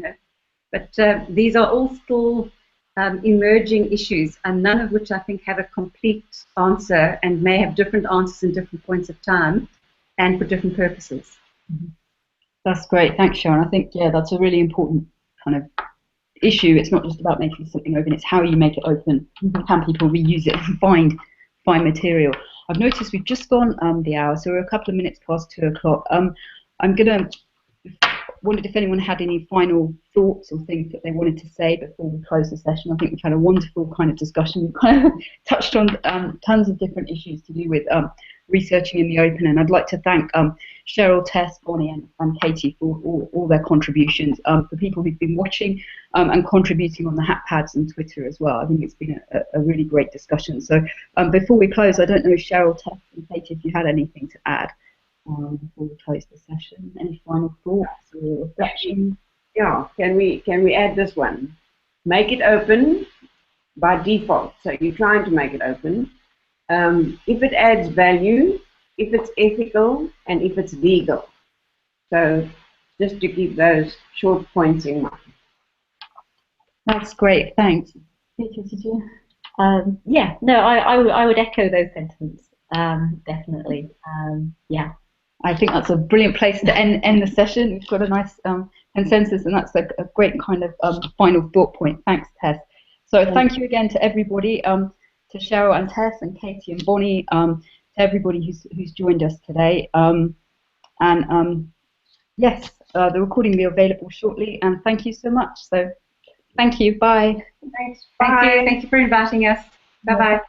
But these are all still emerging issues, and none of which I think have a complete answer and may have different answers in different points of time and for different purposes. That's great. Thanks, Sharon. I think, yeah, that's a really important kind of issue. It's not just about making something open, it's how you make it open. Can people reuse it and find material? I've noticed we've just gone the hour, so we're a couple of minutes past 2 o'clock. Wondered if anyone had any final thoughts or things that they wanted to say before we close the session. I think we've had a wonderful kind of discussion. We've kind of touched on tons of different issues to do with researching in the open, and I'd like to thank Cheryl, Tess, Bonnie and Katy for all their contributions, for people who've been watching and contributing on the HatPads and Twitter as well. I think it's been a really great discussion. So before we close, I don't know, Cheryl, Tess and Katy, if you had anything to add before we close the session. Any final thoughts or reflections? Yeah, can we add this one? Make it open by default. So you're trying to make it open. If it adds value, if it's ethical, and if it's legal. So just to keep those short points in mind. That's great. Thanks. Katy, did you? Yeah, no, I would echo those sentiments. Definitely. Yeah. I think that's a brilliant place to end the session. We've got a nice consensus, and that's a great kind of final thought point. Thanks, Tess. So thank you again to everybody, to Cheryl and Tess and Katy and Bonnie, to everybody who's joined us today. Yes, the recording will be available shortly, and thank you so much. So thank you. Bye. Thanks. Thank you for inviting us. Bye-bye.